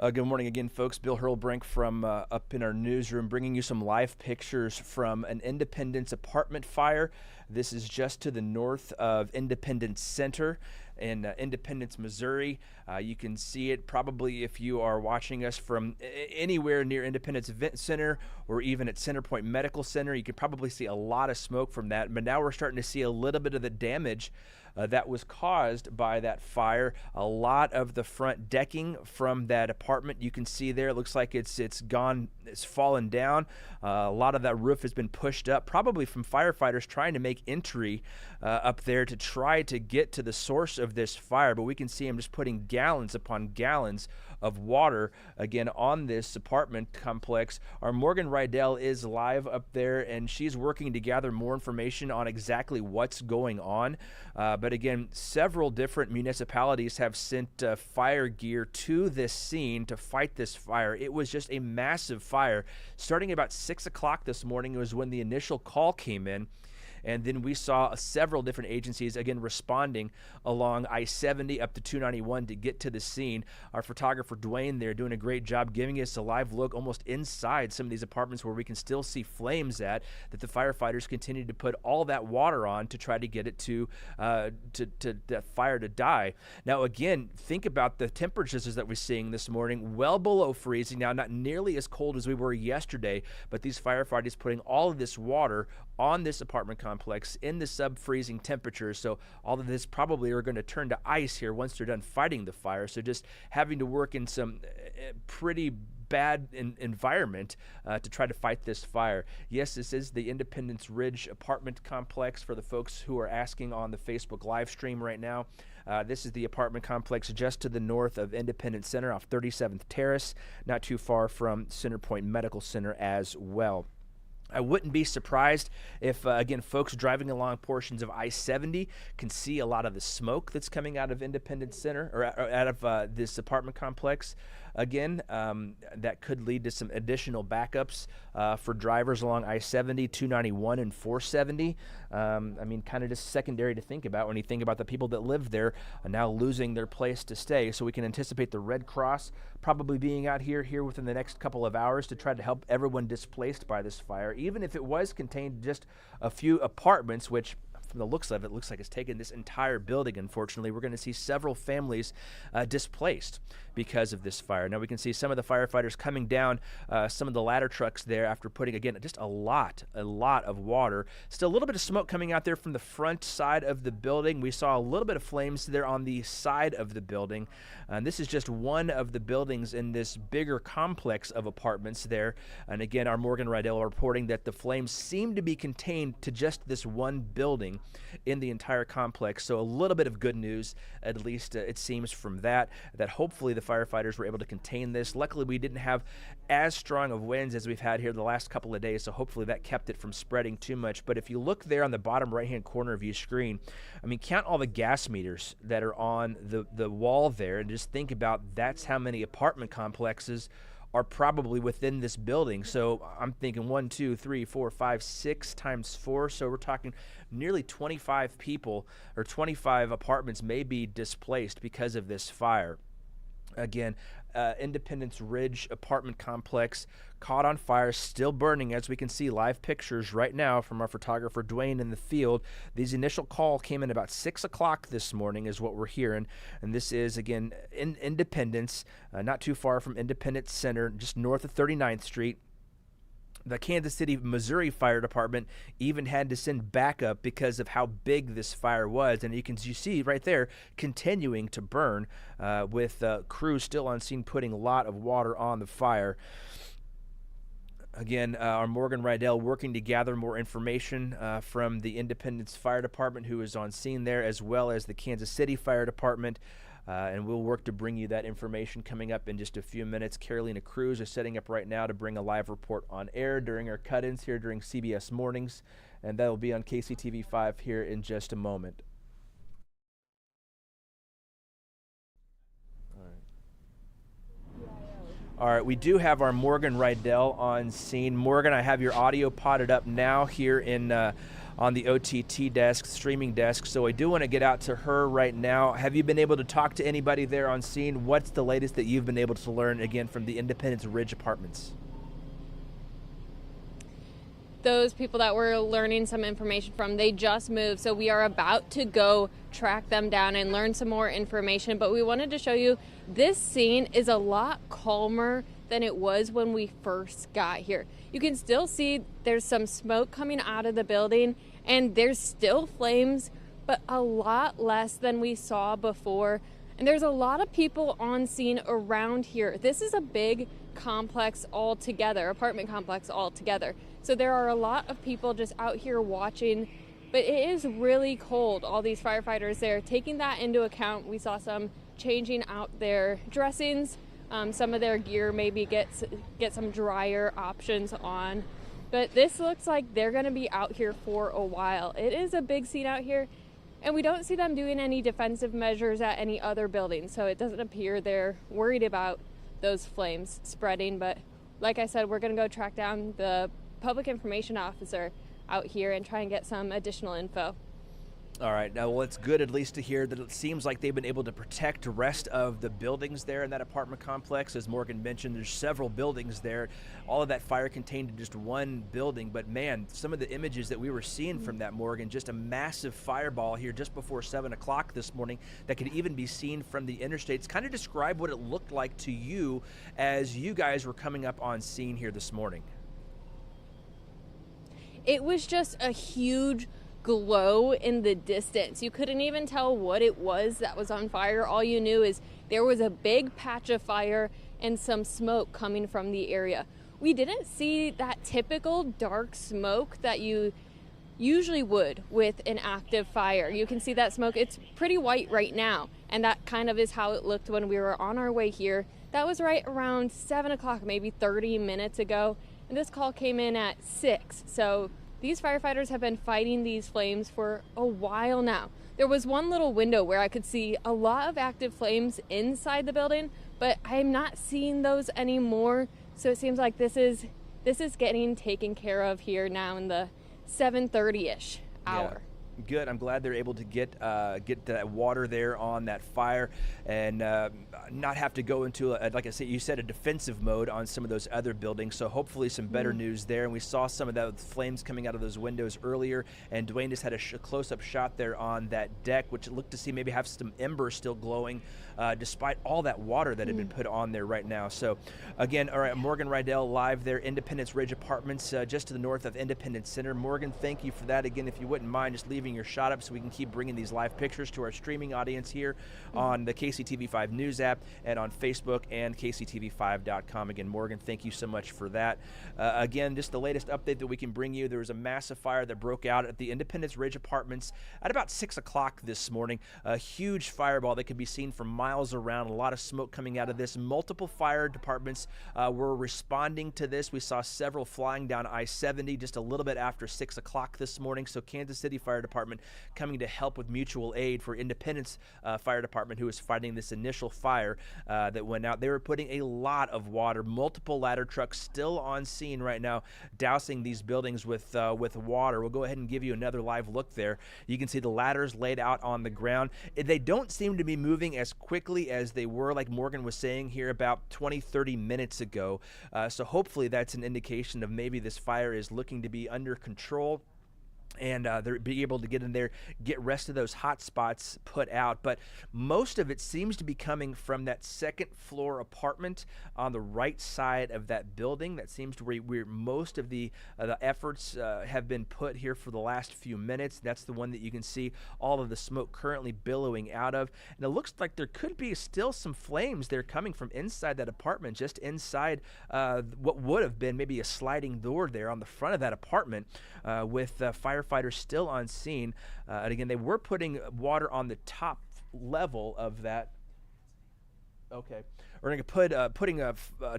Good morning again, folks. Bill Hurlbrink from up in our newsroom, bringing you some live pictures from an Independence apartment fire. This is just to the north of Independence Center in Independence, Missouri. You can see it probably if you are watching us from anywhere near Independence Event Center or even at Centerpoint Medical Center. You can probably see a lot of smoke from that, but now we're starting to see a little bit of the damage that was caused by that fire. A lot of the front decking from that apartment, you can see there, it looks like it's fallen down. A lot of that roof has been pushed up, probably from firefighters trying to make entry up there to try to get to the source of this fire. But we can see them just putting gallons upon gallons of water again on this apartment complex. Our Morgan Riddell is live up there, and she's working to gather more information on exactly what's going on. But again, several different municipalities have sent fire gear to this scene to fight this fire. It was just a massive fire. Starting about 6 o'clock this morning was when the initial call came in. And then we saw several different agencies, again, responding along I-70 up to 291 to get to the scene. Our photographer, Dwayne, there doing a great job giving us a live look almost inside some of these apartments where we can still see flames that the firefighters continue to put all that water on to try to get it to that fire to die. Now, again, think about the temperatures that we're seeing this morning, well below freezing. Now, not nearly as cold as we were yesterday, but these firefighters putting all of this water on this apartment complex in the sub-freezing temperatures. So all of this probably are going to turn to ice here once they're done fighting the fire. So just having to work in some pretty bad environment to try to fight this fire. Yes, this is the Independence Ridge apartment complex for the folks who are asking on the Facebook live stream right now. This is the apartment complex just to the north of Independence Center off 37th Terrace, not too far from Centerpoint Medical Center as well. I wouldn't be surprised if, again, folks driving along portions of I-70 can see a lot of the smoke that's coming out of Independence Center or out of this apartment complex. Again, that could lead to some additional backups for drivers along I-70, 291, and 470. I mean, kind of just secondary to think about when you think about the people that live there now losing their place to stay. So we can anticipate the Red Cross probably being out here within the next couple of hours to try to help everyone displaced by this fire, even if it was contained just a few apartments, which from the looks of it, looks like it's taken this entire building. Unfortunately, we're going to see several families displaced because of this fire. Now we can see some of the firefighters coming down some of the ladder trucks there after putting, again, just a lot of water. Still a little bit of smoke coming out there from the front side of the building. We saw a little bit of flames there on the side of the building. This is just one of the buildings in this bigger complex of apartments there. And again, our Morgan Riddell reporting that the flames seem to be contained to just this one building in the entire complex. So a little bit of good news, at least it seems from that hopefully the firefighters were able to contain this. Luckily, we didn't have as strong of winds as we've had here the last couple of days, so hopefully that kept it from spreading too much. But if you look there on the bottom right-hand corner of your screen, I mean, count all the gas meters that are on the wall there, and just think about that's how many apartment complexes are probably within this building. So I'm thinking 1, 2, 3, 4, 5, 6 times 4. So we're talking nearly 25 people or 25 apartments may be displaced because of this fire. Again, Independence Ridge apartment complex caught on fire, still burning, as we can see live pictures right now from our photographer Dwayne in the field. These initial call came in about 6 o'clock this morning is what we're hearing, and this is, again, in Independence, not too far from Independence Center, just north of 39th Street. The Kansas City, Missouri Fire Department even had to send backup because of how big this fire was. And you see right there continuing to burn with crews still on scene putting a lot of water on the fire. Again, our Morgan Riddell working to gather more information from the Independence Fire Department, who is on scene there, as well as the Kansas City Fire Department. And we'll work to bring you that information coming up in just a few minutes. Carolina Cruz is setting up right now to bring a live report on air during our cut-ins here during CBS Mornings, and that will be on KCTV5 here in just a moment. All right, we do have our Morgan Riddell on scene. Morgan, I have your audio potted up now here in on the OTT desk, streaming desk. So I do want to get out to her right now. Have you been able to talk to anybody there on scene? What's the latest that you've been able to learn, again, from the Independence Ridge apartments? Those people that we're learning some information from, they just moved, so we are about to go track them down and learn some more information. But we wanted to show you this scene is a lot calmer than it was when we first got here. You can still see there's some smoke coming out of the building, and there's still flames, but a lot less than we saw before. And there's a lot of people on scene around here. This is a big complex altogether, apartment complex altogether. So there are a lot of people just out here watching, but it is really cold. All these firefighters there, taking that into account, we saw some changing out their dressings, some of their gear, maybe get some drier options on. But this looks like they're gonna be out here for a while. It is a big scene out here, and we don't see them doing any defensive measures at any other building, so it doesn't appear they're worried about those flames spreading. But like I said, we're gonna go track down the public information officer out here and try and get some additional info. All right. Now, well, it's good at least to hear that it seems like they've been able to protect the rest of the buildings there in that apartment complex. As Morgan mentioned, there's several buildings there. All of that fire contained in just one building. But, man, some of the images that we were seeing from that, Morgan, just a massive fireball here just before 7 o'clock this morning that could even be seen from the interstates. Kind of describe what it looked like to you as you guys were coming up on scene here this morning. It was just a huge glow in the distance. You couldn't even tell what it was that was on fire. All you knew is there was a big patch of fire and some smoke coming from the area. We didn't see that typical dark smoke that you usually would with an active fire. You can see that smoke. It's pretty white right now, and that kind of is how it looked when we were on our way here. That was right around 7 o'clock, maybe 30 minutes ago. And this call came in at 6. So these firefighters have been fighting these flames for a while now. There was one little window where I could see a lot of active flames inside the building, but I'm not seeing those anymore. So it seems like this is getting taken care of here now in the 7:30-ish hour. Yeah. Good. I'm glad they're able to get that water there on that fire and not have to go into, like I said, you said, a defensive mode on some of those other buildings. So hopefully some better news there. And we saw some of those flames coming out of those windows earlier. And Dwayne just had a close-up shot there on that deck, which it looked to see maybe have some embers still glowing despite all that water that had been put on there right now. So again, all right, Morgan Riddell live there, Independence Ridge Apartments, just to the north of Independence Center. Morgan, thank you for that. Again, if you wouldn't mind just leaving your shot up so we can keep bringing these live pictures to our streaming audience here on the KCTV5 News app and on Facebook and KCTV5.com. Again, Morgan, thank you so much for that. Again, just the latest update that we can bring you. There was a massive fire that broke out at the Independence Ridge Apartments at about 6 o'clock this morning. A huge fireball that could be seen from miles around. A lot of smoke coming out of this. Multiple fire departments were responding to this. We saw several flying down I-70 just a little bit after 6 o'clock this morning. So Kansas City Fire Department coming to help with mutual aid for Independence Fire Department, who was fighting this initial fire that went out. They were putting a lot of water, multiple ladder trucks still on scene right now, dousing these buildings with water. We'll go ahead and give you another live look there. You can see the ladders laid out on the ground. They don't seem to be moving as quickly as they were, like Morgan was saying here, about 20-30 minutes ago. So hopefully that's an indication of maybe this fire is looking to be under control, and they're be able to get in there, get rest of those hot spots put out. But most of it seems to be coming from that second floor apartment on the right side of that building. That seems to be where most of the efforts have been put here for the last few minutes. That's the one that you can see all of the smoke currently billowing out of. And it looks like there could be still some flames there coming from inside that apartment, just inside what would have been maybe a sliding door there on the front of that apartment with firefighters still on scene. And again, they were putting water on the top level of that. Okay. We're going to putting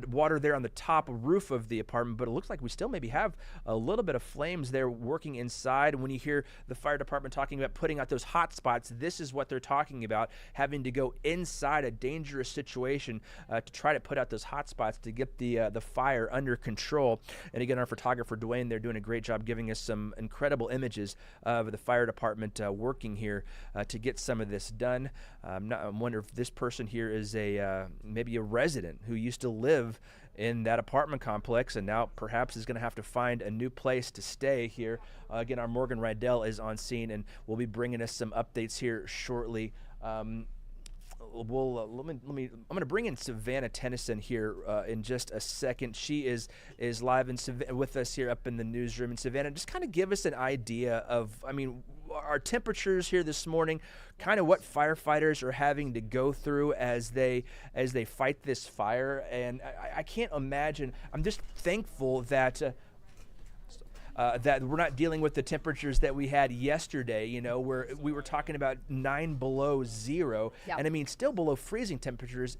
water there on the top roof of the apartment, but it looks like we still maybe have a little bit of flames there working inside. When you hear the fire department talking about putting out those hot spots, this is what they're talking about, having to go inside a dangerous situation to try to put out those hot spots to get the fire under control. And again, our photographer, Dwayne, they're doing a great job giving us some incredible images of the fire department working here to get some of this done. I wonder if this person here is maybe a resident who used to live in that apartment complex and now perhaps is going to have to find a new place to stay here. Again, our Morgan Riddell is on scene and will be bringing us some updates here shortly. I'm going to bring in Savannah Tennyson here in just a second. She is live with us here up in the newsroom. And Savannah, just kind of give us an idea of, our temperatures here this morning, kind of what firefighters are having to go through as they fight this fire. And I can't imagine. I'm just thankful that that we're not dealing with the temperatures that we had yesterday, where we were talking about 9 below zero. Yep. And still below freezing temperatures.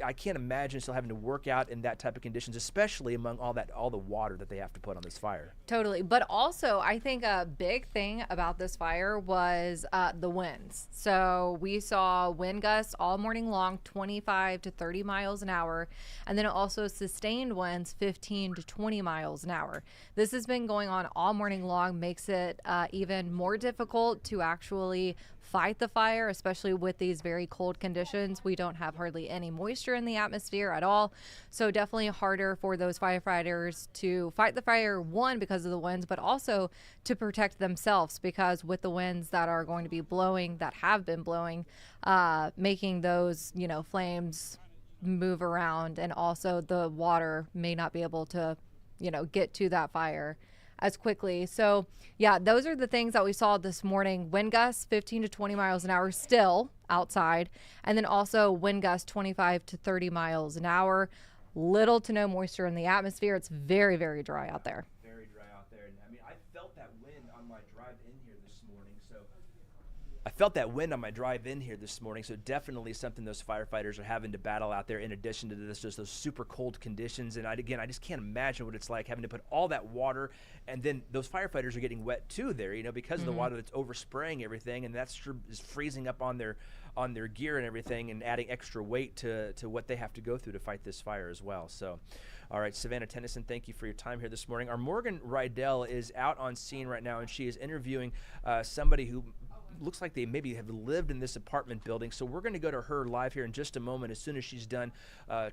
I can't imagine still having to work out in that type of conditions, especially among all the water that they have to put on this fire. Totally. But also, I think a big thing about this fire was the winds. So we saw wind gusts all morning long, 25 to 30 miles an hour. And then also sustained winds, 15 to 20 miles an hour. This has been going on all morning long, makes it even more difficult to actually fight the fire, especially with these very cold conditions. We don't have hardly any moisture in the atmosphere at all. So definitely harder for those firefighters to fight the fire, one, because of the winds, but also to protect themselves, because with the winds that are going to be blowing, that have been blowing, making those, flames move around, and also the water may not be able to, get to that fire as quickly. So yeah, those are the things that we saw this morning. Wind gusts 15 to 20 miles an hour still outside, and then also wind gusts 25 to 30 miles an hour. Little to no moisture in the atmosphere. It's very, very dry out there. Very dry out there. And I felt that wind on my drive in here this morning. So definitely something those firefighters are having to battle out there, in addition to just those super cold conditions. And I just can't imagine what it's like having to put all that water, and then those firefighters are getting wet too there, because of the water that's overspraying everything, and that's is freezing up on their gear and everything, and adding extra weight to what they have to go through to fight this fire as well. So, all right, Savannah Tennyson, thank you for your time here this morning. Our Morgan Riddell is out on scene right now, and she is interviewing somebody who looks like they maybe have lived in this apartment building. So we're going to go to her live here in just a moment as soon as she's done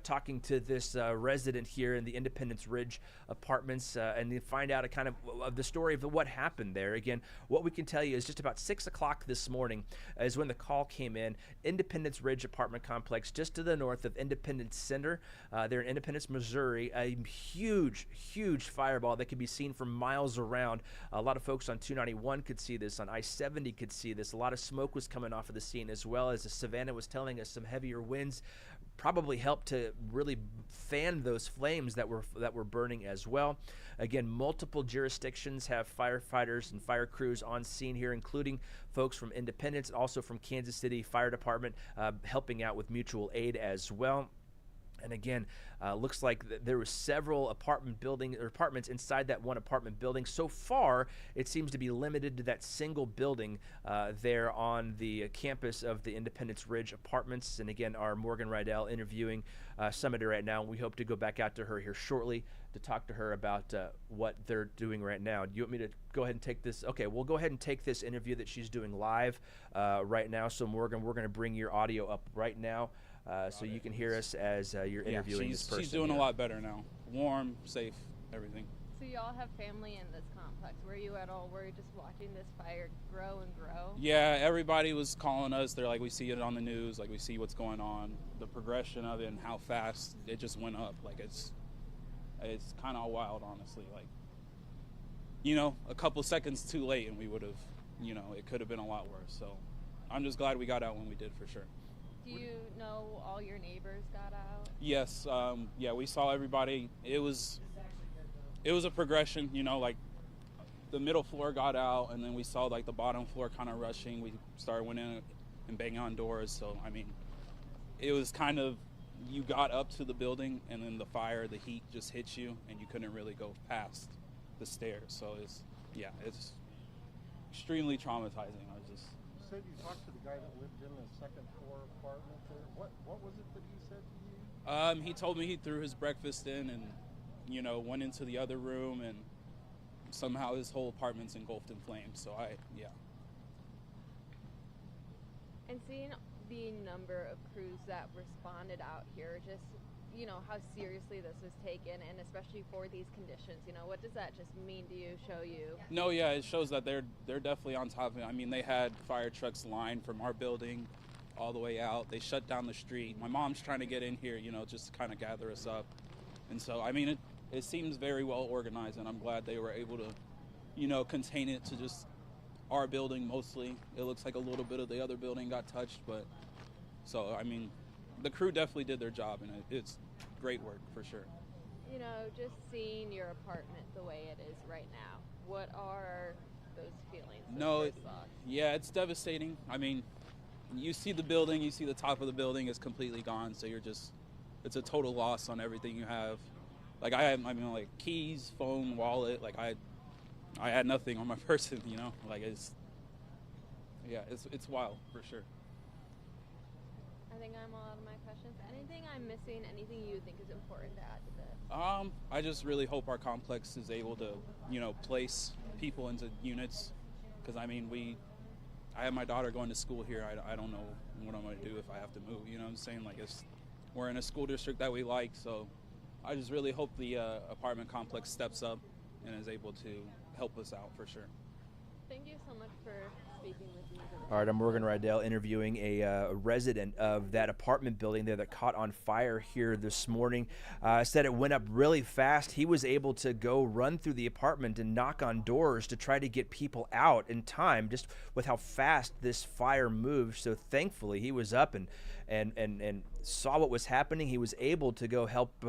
talking to this resident here in the Independence Ridge apartments and then find out a kind of the story of what happened there. Again, what we can tell you is just about 6 o'clock this morning is when the call came in. Independence Ridge apartment complex just to the north of Independence Center. They're in Independence, Missouri. A huge, huge fireball that could be seen from miles around. A lot of folks on 291 could see this, on I-70 could see this. A lot of smoke was coming off of the scene, as well as Savannah was telling us some heavier winds probably helped to really fan those flames that were burning as well. Again, multiple jurisdictions have firefighters and fire crews on scene here, including folks from Independence, also from Kansas City Fire Department, helping out with mutual aid as well. And again, looks like there were several apartments inside that one apartment building. So far, it seems to be limited to that single building there on the campus of the Independence Ridge Apartments. And again, our Morgan Riddell interviewing somebody right now. We hope to go back out to her here shortly to talk to her about what they're doing right now. Do you want me to go ahead and take this? Okay, we'll go ahead and take this interview that she's doing live right now. So Morgan, we're going to bring your audio up right now. So you can hear us as you're interviewing this person. She's doing a lot better now. Warm, safe, everything. So y'all have family in this complex. Were you at all worried just watching this fire grow and grow? Yeah, everybody was calling us. They're like, we see it on the news, like we see what's going on, the progression of it and how fast it just went up. Like it's kind of wild, honestly. Like, a couple seconds too late and we would have, it could have been a lot worse. So I'm just glad we got out when we did, for sure. Do you know all your neighbors got out? Yes. Yeah, we saw everybody. It was a progression, like the middle floor got out and then we saw like the bottom floor kind of rushing. We went in and banging on doors. So, it was kind of you got up to the building and then the heat just hit you and you couldn't really go past the stairs. So it's extremely traumatizing. You said you talked to the guy that lived in the second floor apartment there. What was it that he said to you? He told me he threw his breakfast in and, went into the other room, and somehow his whole apartment's engulfed in flames. So And seeing the number of crews that responded out here, just, how seriously this was taken, and especially for these conditions, what does that just mean to you, show you? No, yeah, it shows that they're definitely on top of it. I mean, they had fire trucks lined from our building all the way out. They shut down the street. My mom's trying to get in here, just to kind of gather us up. And so, I mean, it seems very well organized, and I'm glad they were able to, contain it to just our building mostly. It looks like a little bit of the other building got touched, but so, I mean, the crew definitely did their job, and it's great work for sure. Just seeing your apartment the way it is right now, what are those feelings? Yeah, it's devastating. I mean, you see the building, you see the top of the building is completely gone, so it's a total loss on everything you have. Like like keys, phone, wallet, like I had nothing on my person, like it's wild for sure. I think I'm all out of my questions. Anything I'm missing, anything you think is important to add to this? I just really hope our complex is able to, place people into units, because I mean, I have my daughter going to school here. I don't know what I'm going to do if I have to move. You know what I'm saying? Like, we're in a school district that we like, so I just really hope the apartment complex steps up and is able to help us out for sure. Thank you so much for speaking with me today. All right, I'm Morgan Riddell interviewing a resident of that apartment building there that caught on fire here this morning. Said it went up really fast. He was able to go run through the apartment and knock on doors to try to get people out in time, just with how fast this fire moved. So thankfully he was up and saw what was happening. He was able to go help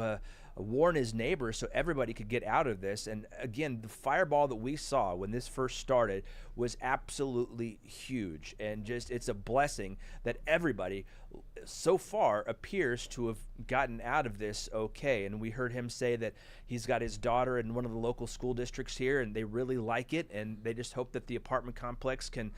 warn his neighbors so everybody could get out of this. And again, the fireball that we saw when this first started was absolutely huge, and just it's a blessing that everybody so far appears to have gotten out of this okay. And we heard him say that he's got his daughter in one of the local school districts here, and they really like it, and they just hope that the apartment complex can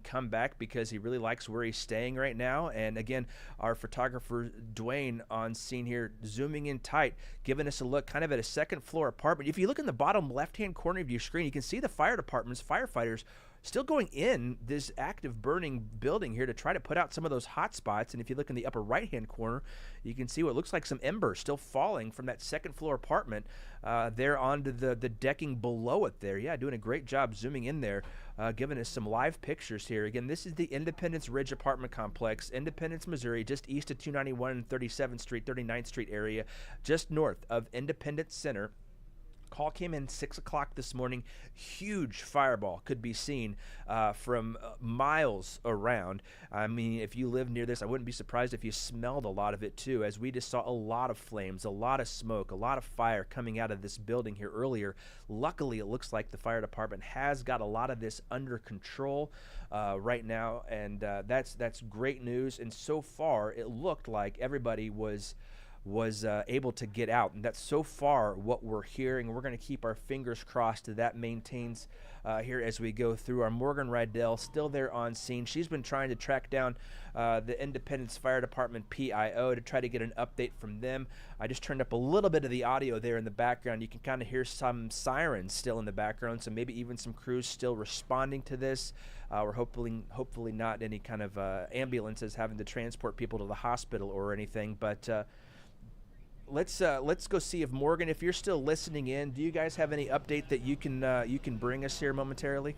come back, because he really likes where he's staying right now. And again, our photographer Dwayne on scene here, zooming in tight, giving us a look kind of at a second floor apartment. If you look in the bottom left-hand corner of your screen, you can see the fire department's firefighters still going in this active burning building here to try to put out some of those hot spots. And if you look in the upper right-hand corner, you can see what looks like some embers still falling from that second floor apartment there onto the decking below it there. Yeah, doing a great job zooming in there, giving us some live pictures here. Again, this is the Independence Ridge apartment complex, Independence, Missouri, just east of 291 and 37th Street, 39th Street area, just north of Independence Center. Call came in 6 o'clock this morning. Huge fireball could be seen from miles around. I mean, if you live near this, I wouldn't be surprised if you smelled a lot of it too, as we just saw a lot of flames, a lot of smoke, a lot of fire coming out of this building here earlier. Luckily, it looks like the fire department has got a lot of this under control right now, and that's great news. And so far, it looked like everybody was able to get out, and that's so far what we're hearing. We're going to keep our fingers crossed that maintains here as we go through. Our Morgan Riddell still there on scene. She's been trying to track down the Independence Fire Department PIO to try to get an update from them. I just turned up a little bit of the audio there in the background. You can kind of hear some sirens still in the background, so maybe even some crews still responding to this. We're hopefully not any kind of ambulances having to transport people to the hospital or anything, but let's go see if Morgan, if you're still listening in, do you guys have any update that you can bring us here momentarily?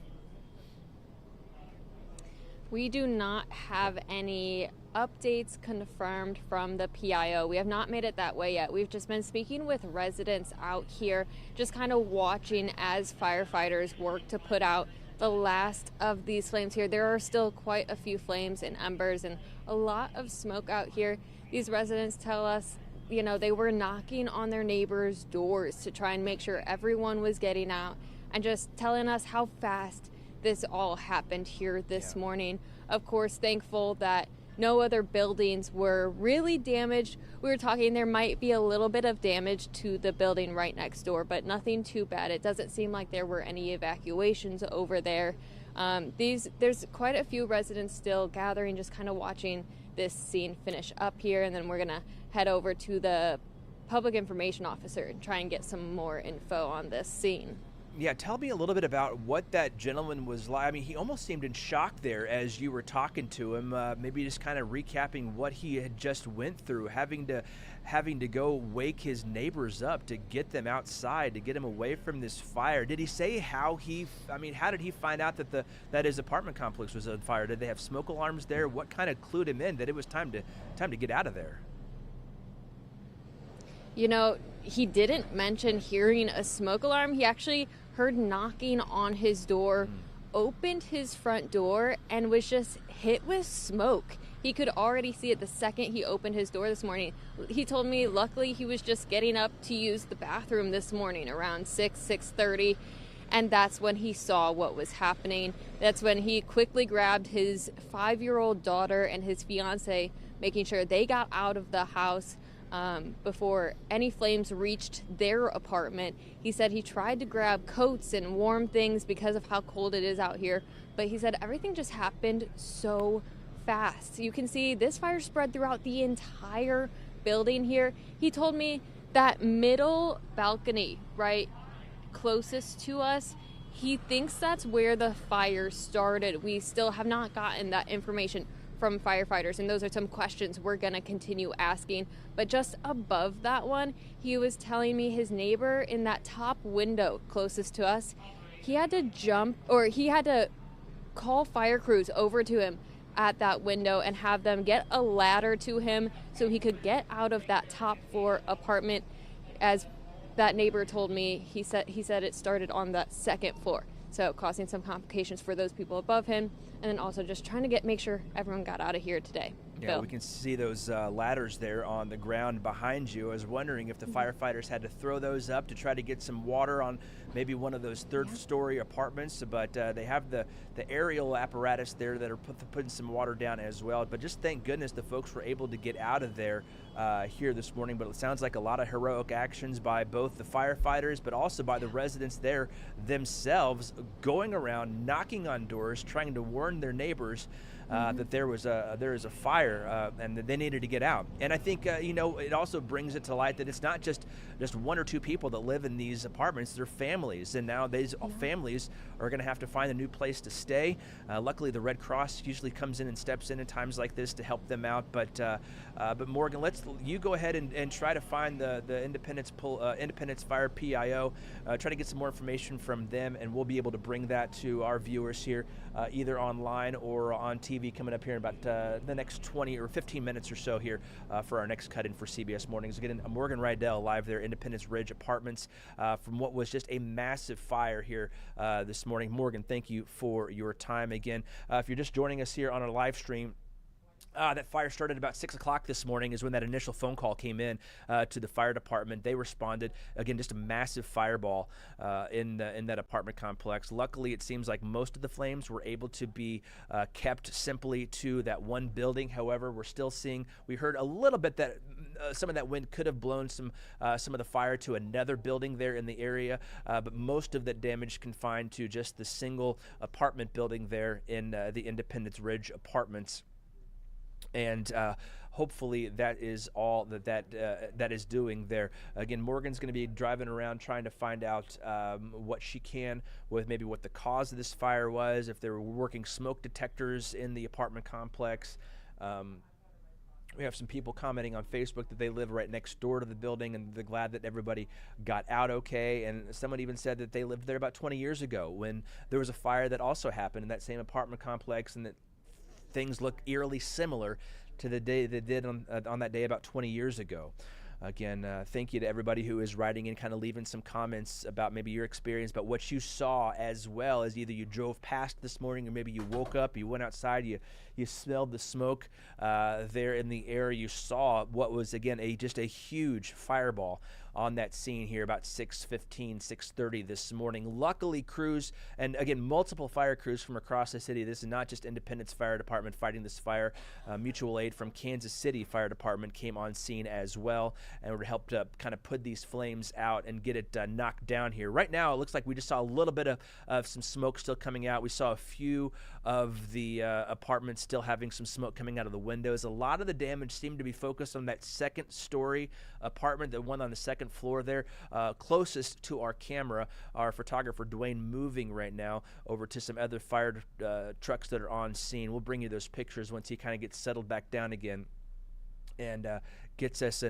We do not have any updates confirmed from the PIO. We have not made it that way yet. We've just been speaking with residents out here, just kind of watching as firefighters work to put out the last of these flames here. There are still quite a few flames and embers and a lot of smoke out here. These residents tell us, they were knocking on their neighbors' doors to try and make sure everyone was getting out, and just telling us how fast this all happened here this morning. Of course, thankful that No other buildings were really damaged. We were talking there might be a little bit of damage to the building right next door, but nothing too bad. It doesn't seem like there were any evacuations over there. There's quite a few residents still gathering, just kind of watching this scene finish up here, and then we're gonna head over to the public information officer and try and get some more info on this scene. Yeah, tell me a little bit about what that gentleman was like. I mean, he almost seemed in shock there as you were talking to him. Maybe just kind of recapping what he had just went through, having to go wake his neighbors up to get them outside, to get him away from this fire. Did he say how did he find out that his apartment complex was on fire? Did they have smoke alarms there? What kind of clued him in that it was time to get out of there? You know, he didn't mention hearing a smoke alarm. He actually heard knocking on his door, opened his front door, and was just hit with smoke. He could already see it the second he opened his door this morning. He told me luckily he was just getting up to use the bathroom this morning around 6:30, and that's when he saw what was happening. That's when he quickly grabbed his 5-year-old daughter and his fiance, making sure they got out of the house before any flames reached their apartment. He said he tried to grab coats and warm things because of how cold it is out here, but he said everything just happened so fast. You can see this fire spread throughout the entire building here. He told me that middle balcony right closest to us, he thinks that's where the fire started. We still have not gotten that information from firefighters, and those are some questions we're going to continue asking. But just above that one, he was telling me his neighbor in that top window closest to us, he had to call fire crews over to him at that window and have them get a ladder to him so he could get out of that top floor apartment. As that neighbor told me, he said it started on that second floor, so causing some complications for those people above him, and then also just trying to make sure everyone got out of here today. Yeah, Bill. we can see those ladders there on the ground behind you. I was wondering if the firefighters had to throw those up to try to get some water on maybe one of those third-story apartments, but they have the aerial apparatus there that are putting some water down as well. But just thank goodness the folks were able to get out of there here this morning. But it sounds like a lot of heroic actions by both the firefighters, but also by the residents there themselves, going around, knocking on doors, trying to warn their neighbors that there is a fire and that they needed to get out. And I think it also brings it to light that it's not just one or two people that live in these apartments. They're families, and now these families are going to have to find a new place to stay. Luckily, the Red Cross usually comes in and steps in times like this to help them out. But Morgan, you go ahead and try to find the Independence Fire PIO. Try to get some more information from them, and we'll be able to bring that to our viewers here, either online or on TV, coming up here in about the next 20 or 15 minutes or so here for our next cut-in for CBS Mornings. Again, Morgan Riddell live there, Independence Ridge Apartments, from what was just a massive fire here this morning. Morgan, thank you for your time again. If you're just joining us here on our live stream, that fire started about 6 o'clock this morning is when that initial phone call came in to the fire department. They responded. Again, just a massive fireball in that apartment complex. Luckily, it seems like most of the flames were able to be kept simply to that one building. However, we heard a little bit that some of that wind could have blown some of the fire to another building there in the area, but most of that damage confined to just the single apartment building there in the Independence Ridge Apartments. And hopefully that is all that is doing there. Again, Morgan's going to be driving around trying to find out what she can with maybe what the cause of this fire was, if there were working smoke detectors in the apartment complex. We have some people commenting on Facebook that they live right next door to the building and they're glad that everybody got out okay. And someone even said that they lived there about 20 years ago when there was a fire that also happened in that same apartment complex, and that things look eerily similar to the day they did on that day about 20 years ago. Again, thank you to everybody who is writing in, kind of leaving some comments about maybe your experience, but what you saw, as well as either you drove past this morning or maybe you woke up, you went outside, you smelled the smoke there in the air, you saw what was, again, just a huge fireball on that scene here about 6:15, 6:30 this morning. Luckily, crews, and again, multiple fire crews from across the city. This is not just Independence Fire Department fighting this fire. Mutual aid from Kansas City Fire Department came on scene as well and helped kind of put these flames out and get it knocked down here. Right now, it looks like we just saw a little bit of some smoke still coming out. We saw a few of the apartments still having some smoke coming out of the windows. A lot of the damage seemed to be focused on that second-story apartment, the one on the second floor there, closest to our camera. Our photographer, Dwayne, moving right now over to some other fire trucks that are on scene. We'll bring you those pictures once he kind of gets settled back down again and gets us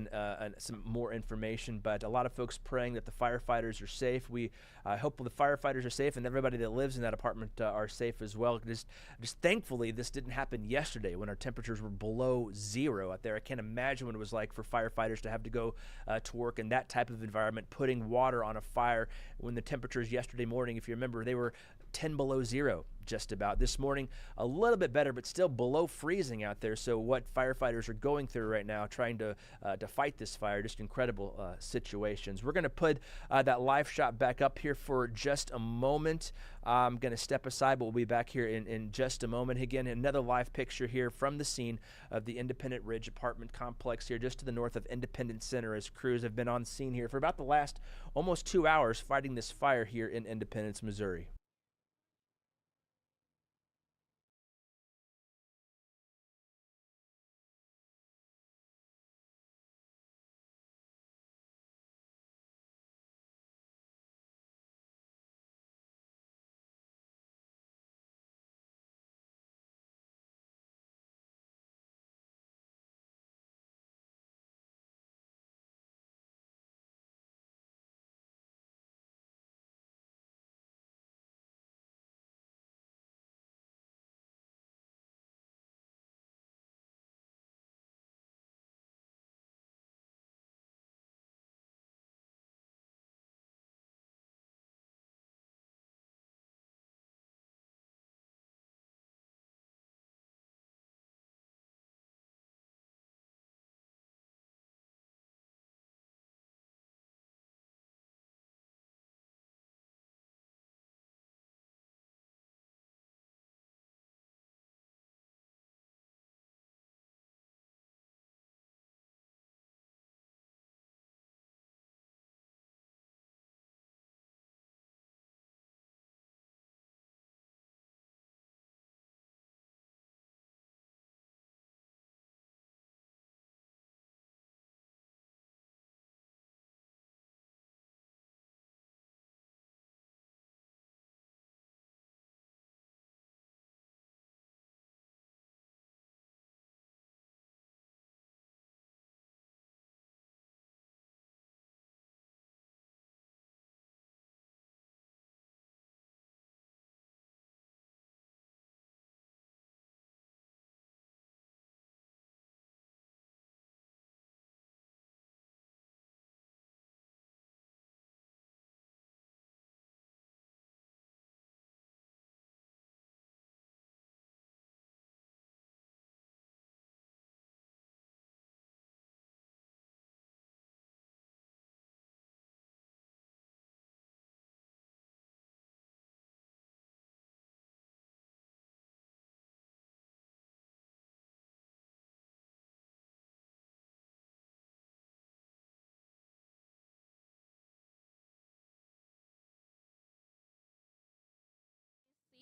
some more information. But a lot of folks praying that the firefighters are safe. We hope the firefighters are safe and everybody that lives in that apartment are safe as well. Just thankfully, this didn't happen yesterday when our temperatures were below zero out there. I can't imagine what it was like for firefighters to have to go to work in that type of environment, putting water on a fire when the temperatures yesterday morning, if you remember, they were 10 below zero just about. This morning, a little bit better, but still below freezing out there. So what firefighters are going through right now, trying to fight this fire, just incredible situations. We're going to put that live shot back up here for just a moment. I'm going to step aside, but we'll be back here in just a moment. Again, another live picture here from the scene of the Independent Ridge apartment complex here just to the north of Independence Center, as crews have been on scene here for about the last almost 2 hours fighting this fire here in Independence, Missouri.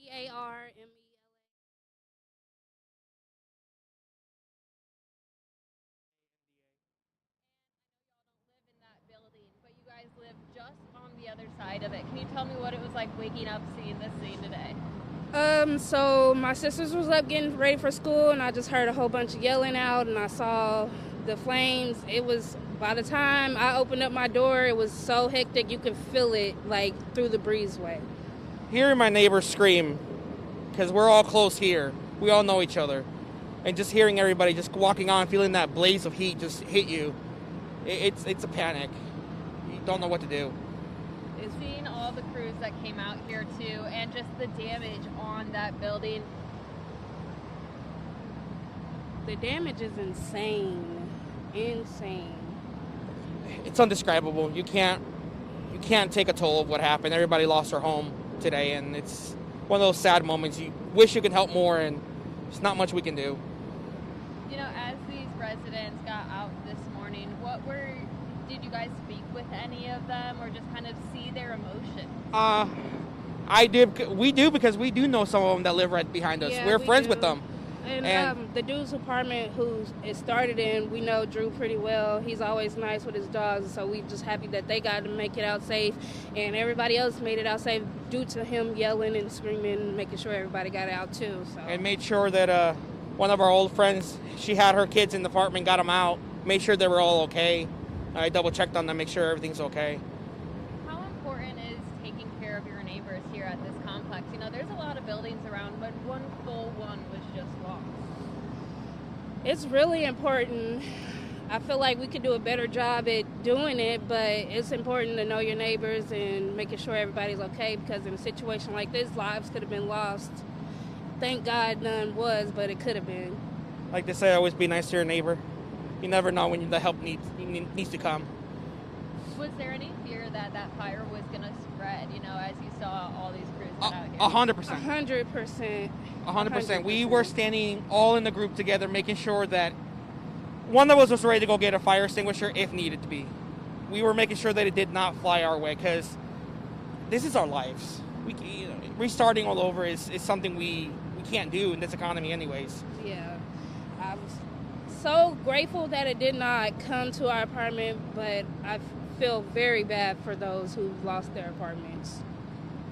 CARMELA. Live in that building, but you guys live just on the other side of it. Can you tell me what it was like waking up seeing this scene today? So my sisters was up getting ready for school, and I just heard a whole bunch of yelling out, and I saw the flames. It was, by the time I opened up my door, it was so hectic you could feel it like through the breezeway. Hearing my neighbors scream, because we're all close here. We all know each other. And just hearing everybody just walking on, feeling that blaze of heat just hit you, it's a panic. You don't know what to do. Seeing all the crews that came out here too, and just the damage on that building. The damage is insane. Insane. it's indescribable. You can't take a toll of what happened. Everybody lost their home today, and it's one of those sad moments. You wish you could help more, and there's not much we can do. You know, as these residents got out this morning, did you guys speak with any of them or just kind of see their emotions? I did. We do, because we do know some of them that live right behind us. Yeah, We're we friends do. with them. And the dude's apartment who it started in, we know Drew pretty well. He's always nice with his dogs, so we're just happy that they got to make it out safe, and everybody else made it out safe due to him yelling and screaming, making sure everybody got out too. So. And made sure that one of our old friends, she had her kids in the apartment, got them out, made sure they were all okay. I double checked on them, make sure everything's okay. How important is taking care of your neighbors here at this complex? You know, there's a lot of buildings around, but one full one was just lost. It's really important. I feel like we could do a better job at doing it, but it's important to know your neighbors and making sure everybody's okay, because in a situation like this, lives could have been lost. Thank God none was, but it could have been. Like they say, always be nice to your neighbor. You never know when the help needs to come. Was there any fear that that fire was going to spread, you know, as you saw all these crews get out here? 100%. 100%. 100%. We were standing all in the group together, making sure that one of us was ready to go get a fire extinguisher if needed to be. We were making sure that it did not fly our way, because this is our lives. Restarting all over is something we can't do in this economy anyways. Yeah. I'm so grateful that it did not come to our apartment, but I feel very bad for those who lost their apartments.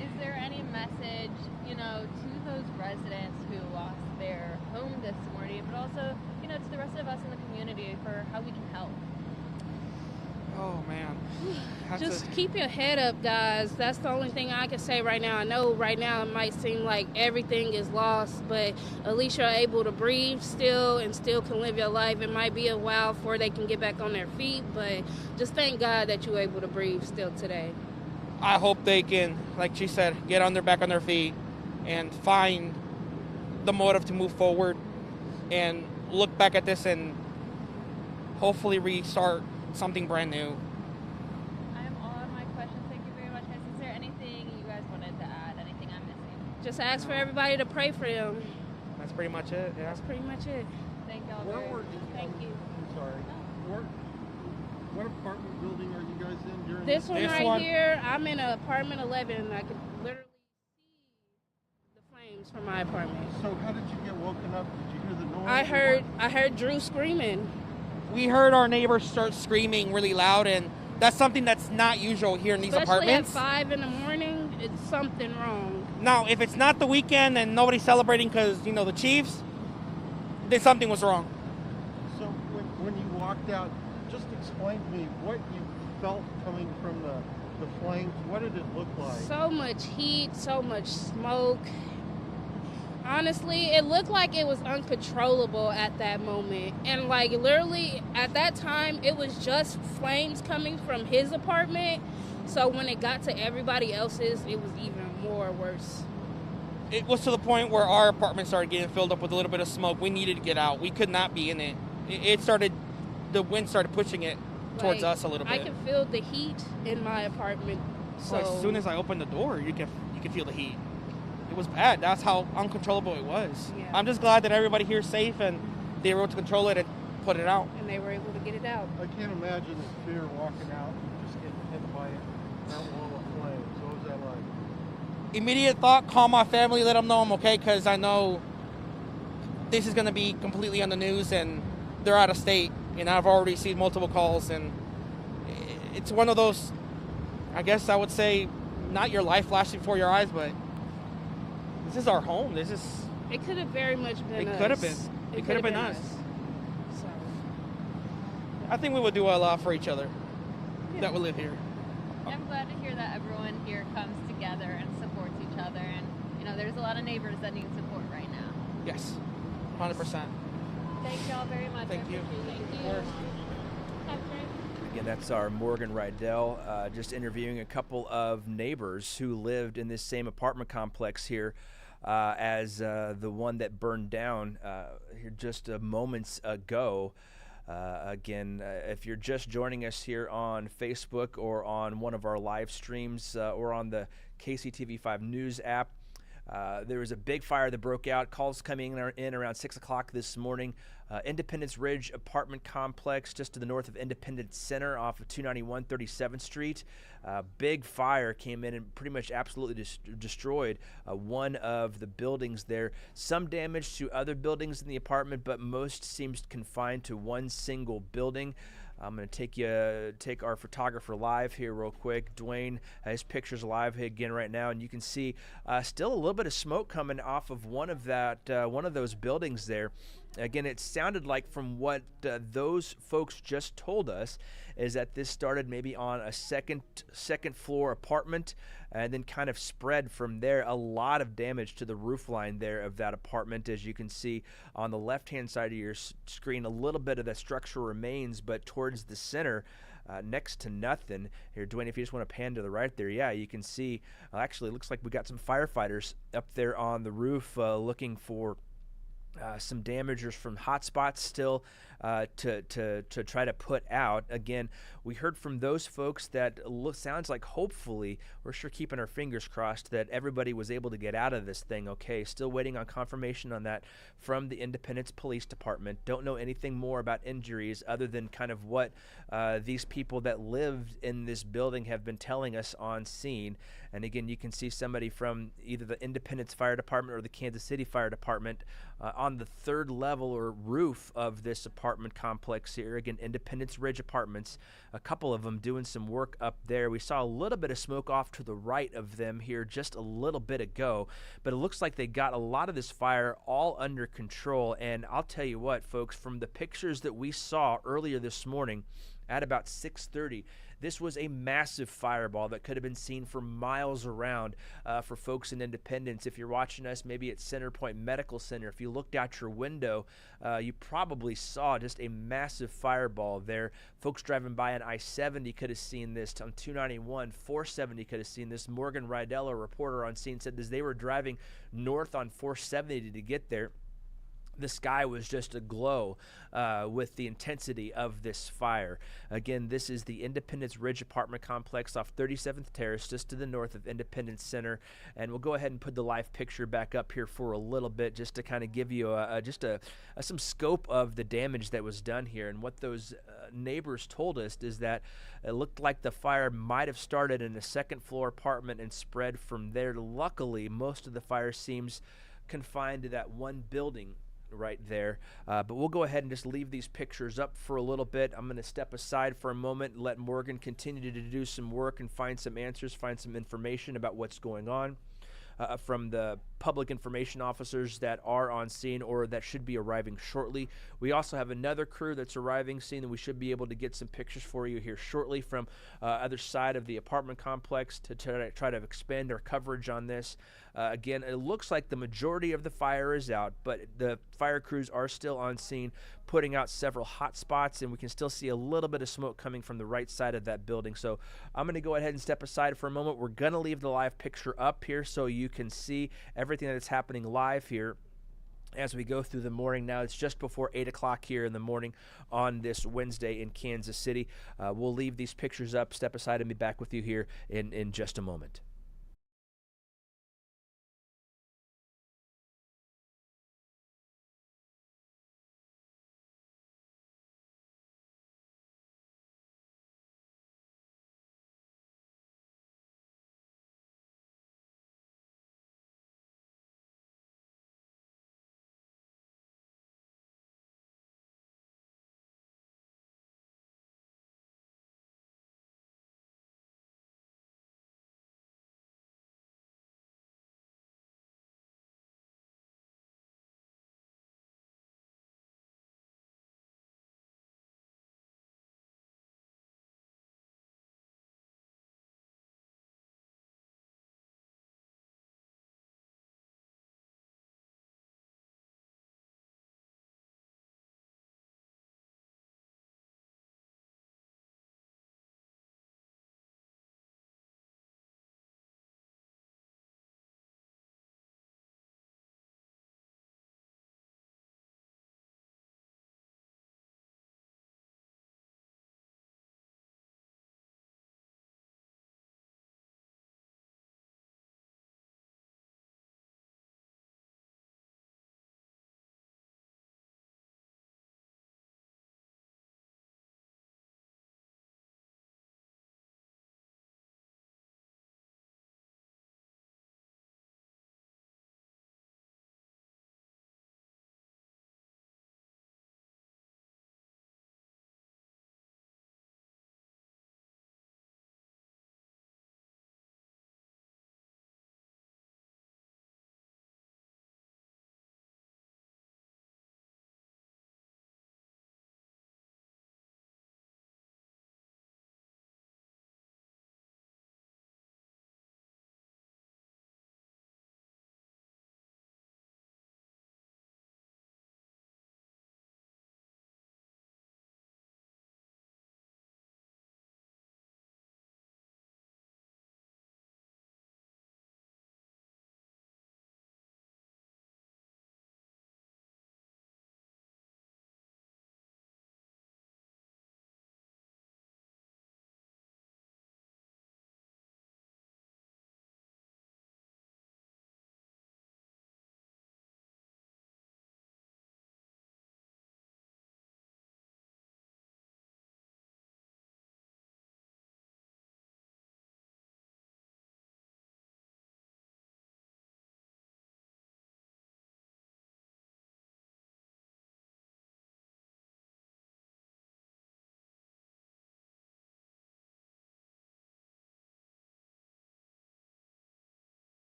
Is there any message, you know, to those residents who lost their home this morning, but also, you know, to the rest of us in the community for how we can help? Oh, man. Just keep your head up, guys. That's the only thing I can say right now. I know right now it might seem like everything is lost, but at least you're able to breathe still and still can live your life. It might be a while before they can get back on their feet, but just thank God that you're able to breathe still today. I hope they can, like she said, get back on their feet and find the motive to move forward and look back at this and hopefully restart something brand new. I am all out of my questions. Thank you very much, guys. Is there anything you guys wanted to add? Anything I'm missing? Just ask for everybody to pray for them. That's pretty much it. Yeah. That's pretty much it. Thank y'all Where very were much. Thank you. I'm sorry. What apartment building are you guys in during This one This right one- here, I'm in apartment 11, and I could literally see the flames from my apartment. So how did you get woken up? Did you hear the noise? I heard Drew screaming. We heard our neighbors start screaming really loud, and that's something that's not usual here in these Especially apartments. at 5 in the morning, it's something wrong. Now, if it's not the weekend and nobody's celebrating because, the Chiefs, then something was wrong. So when you walked out, just explain to me what you felt coming from the flames. What did it look like? So much heat, so much smoke. Honestly, it looked like it was uncontrollable at that moment. And literally at that time, it was just flames coming from his apartment. So when it got to everybody else's, it was even more worse. It was to the point where our apartment started getting filled up with a little bit of smoke. We needed to get out. We could not be in it. The wind started pushing it towards us a little bit. I could feel the heat in my apartment. So As soon as I opened the door, you can feel the heat. It was bad. That's how uncontrollable it was. Yeah. I'm just glad that everybody here is safe and they were able to control it and put it out. And they were able to get it out. I can't imagine the fear walking out and just getting hit by that wall of flames. What was that like? Immediate thought, call my family, let them know I'm okay, because I know this is going to be completely on the news and they're out of state. And I've already received multiple calls, and it's one of those, I guess I would say, not your life flashing before your eyes, but this is our home. It could have very much been us. It could have been. It could have been us. So, I think we would do a lot for each other that would live here. I'm glad to hear that everyone here comes together and supports each other. And, there's a lot of neighbors that need support right now. Yes, 100%. Thank y'all very much. Thank you. Thank you. have a great Again, that's our Morgan Riddell, just interviewing a couple of neighbors who lived in this same apartment complex here as the one that burned down here just moments ago. Again, if you're just joining us here on Facebook or on one of our live streams or on the KCTV5 News app, there was a big fire that broke out. Calls coming in around 6 o'clock this morning. Independence Ridge apartment complex just to the north of Independence Center off of 291 37th Street. Big fire came in and pretty much absolutely destroyed one of the buildings there. Some damage to other buildings in the apartment, but most seems confined to one single building. I'm going to take our photographer live here real quick. Dwayne, his picture's live again right now, and you can see still a little bit of smoke coming off of one of those buildings there. Again, it sounded like from what those folks just told us is that this started maybe on a second floor apartment and then kind of spread from there. A lot of damage to the roof line there of that apartment. As you can see on the left-hand side of your screen, a little bit of the structure remains, but towards the center, next to nothing. Here, Dwayne, if you just want to pan to the right there, yeah, you can see, actually, it looks like we got some firefighters up there on the roof looking for some damagers from hotspots still to try to put out. Again, we heard from those folks that sounds like hopefully, we're sure keeping our fingers crossed that everybody was able to get out of this thing okay. Still waiting on confirmation on that from the Independence Police Department. Don't know anything more about injuries other than kind of what these people that lived in this building have been telling us on scene. And again, you can see somebody from either the Independence Fire Department or the Kansas City Fire Department on the third level or roof of this apartment complex here. Again, Independence Ridge Apartments, a couple of them doing some work up there. We saw a little bit of smoke off to the right of them here just a little bit ago, but it looks like they got a lot of this fire all under control. And I'll tell you what, folks, from the pictures that we saw earlier this morning at about 6:30, this was a massive fireball that could have been seen for miles around for folks in Independence. If you're watching us maybe at Centerpoint Medical Center, if you looked out your window, you probably saw just a massive fireball there. Folks driving by on I-70 could have seen this. On 291, 470 could have seen this. Morgan Riddell, a reporter on scene, said as they were driving north on 470 to get there, the sky was just aglow with the intensity of this fire. Again, this is the Independence Ridge apartment complex off 37th Terrace, just to the north of Independence Center. And we'll go ahead and put the live picture back up here for a little bit, just to kind of give you some scope of the damage that was done here. And what those neighbors told us is that it looked like the fire might have started in a second floor apartment and spread from there. Luckily, most of the fire seems confined to that one building right there, but we'll go ahead and just leave these pictures up for a little bit. I'm going to step aside for a moment and let Morgan continue to do some work and find some answers, find some information about what's going on from the public information officers that are on scene or that should be arriving shortly. We also have another crew that's arriving soon, and we should be able to get some pictures for you here shortly from other side of the apartment complex to try to expand our coverage on this. Again, it looks like the majority of the fire is out, but the fire crews are still on scene putting out several hot spots, and we can still see a little bit of smoke coming from the right side of that building. So I'm going to go ahead and step aside for a moment. We're going to leave the live picture up here so you can see everything that's happening live here as we go through the morning. Now it's just before 8 o'clock here in the morning on this Wednesday in Kansas City. We'll leave these pictures up, step aside, and be back with you here in just a moment.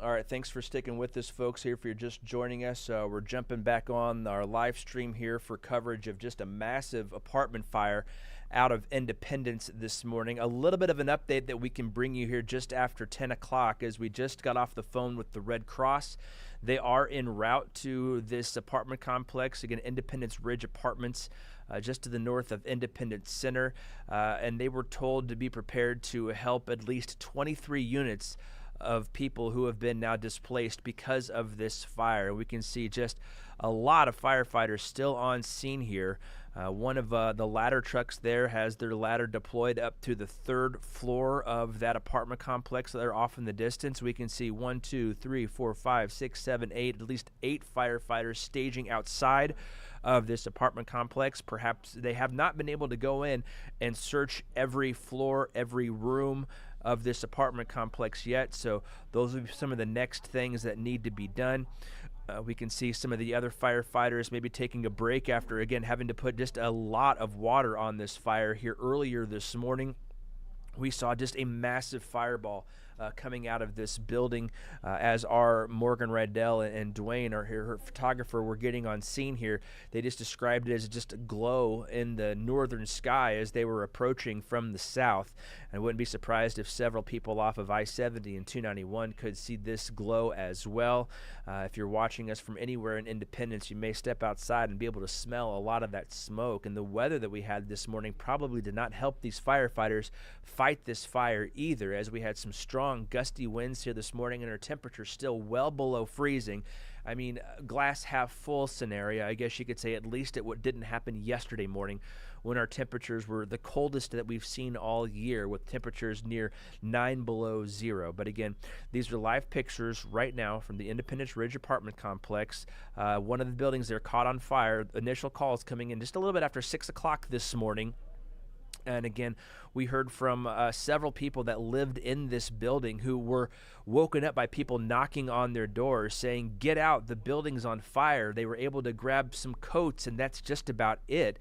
All right, thanks for sticking with us, folks. Here, if you're just joining us, we're jumping back on our live stream here for coverage of just a massive apartment fire out of Independence this morning. A little bit of an update that we can bring you here just after 10 o'clock as we just got off the phone with the Red Cross. They are en route to this apartment complex, again, Independence Ridge Apartments, just to the north of Independence Center, and they were told to be prepared to help at least 23 units of people who have been now displaced because of this fire. We can see just a lot of firefighters still on scene here. One of the ladder trucks there has their ladder deployed up to the 3rd floor of that apartment complex. They're off in the distance. We can see 1, 2, 3, 4, 5, 6, 7, 8, at least 8 firefighters staging outside of this apartment complex. Perhaps they have not been able to go in and search every floor, every room of this apartment complex yet, so those will be some of the next things that need to be done. We can see some of the other firefighters maybe taking a break after, again, having to put just a lot of water on this fire here earlier this morning. We saw just a massive fireball coming out of this building as our Morgan Riddell and Dwayne, her photographer, were getting on scene here. They just described it as just a glow in the northern sky as they were approaching from the south. And I wouldn't be surprised if several people off of I-70 and 291 could see this glow as well. If you're watching us from anywhere in Independence, you may step outside and be able to smell a lot of that smoke. And the weather that we had this morning probably did not help these firefighters fight this fire either, as we had some strong gusty winds here this morning and our temperature still well below freezing. I mean, glass half full scenario, I guess you could say, at least at what didn't happen yesterday morning when our temperatures were the coldest that we've seen all year, with temperatures near 9 below zero. But again, these are live pictures right now from the Independence Ridge apartment complex. One of the buildings there caught on fire. Initial calls coming in just a little bit after 6 o'clock this morning. And again, we heard from several people that lived in this building who were woken up by people knocking on their doors saying, "Get out, the building's on fire." They were able to grab some coats, and that's just about it,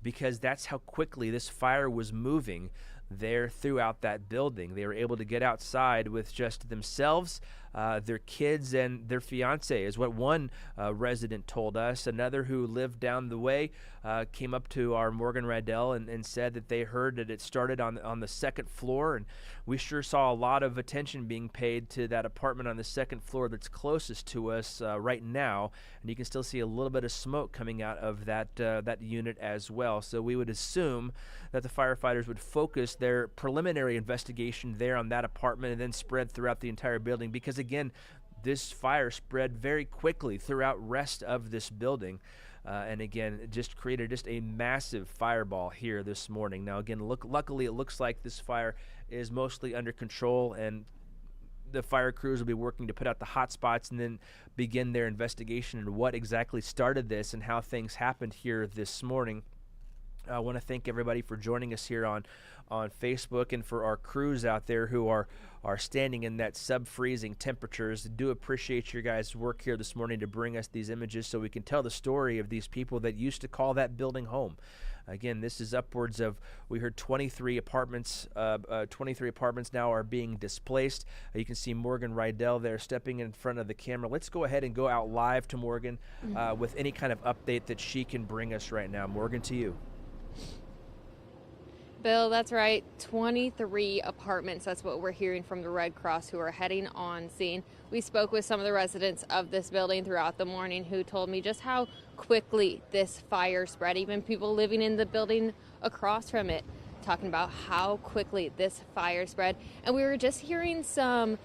because that's how quickly this fire was moving there throughout that building. They were able to get outside with just themselves, their kids, and their fiance, is what one resident told us. Another who lived down the way came up to our Morgan Riddell and said that they heard that it started on the 2nd floor, and we sure saw a lot of attention being paid to that apartment on the 2nd floor that's closest to us right now, and you can still see a little bit of smoke coming out of that unit as well. So we would assume that the firefighters would focus their preliminary investigation there on that apartment and then spread throughout the entire building, because again, this fire spread very quickly throughout rest of this building. And again, it just created just a massive fireball here this morning. Now again, luckily it looks like this fire is mostly under control, and the fire crews will be working to put out the hot spots and then begin their investigation into what exactly started this and how things happened here this morning. I want to thank everybody for joining us here on Facebook, and for our crews out there who are standing in that sub-freezing temperatures. I do appreciate your guys' work here this morning to bring us these images so we can tell the story of these people that used to call that building home. Again, this is upwards of, we heard 23 apartments. 23 apartments now are being displaced. You can see Morgan Riddell there stepping in front of the camera. Let's go ahead and go out live to Morgan with any kind of update that she can bring us right now. Morgan, to you. Bill, that's right. 23 apartments. That's what we're hearing from the Red Cross, who are heading on scene. We spoke with some of the residents of this building throughout the morning who told me just how quickly this fire spread. Even people living in the building across from it talking about how quickly this fire spread. And we were just hearing some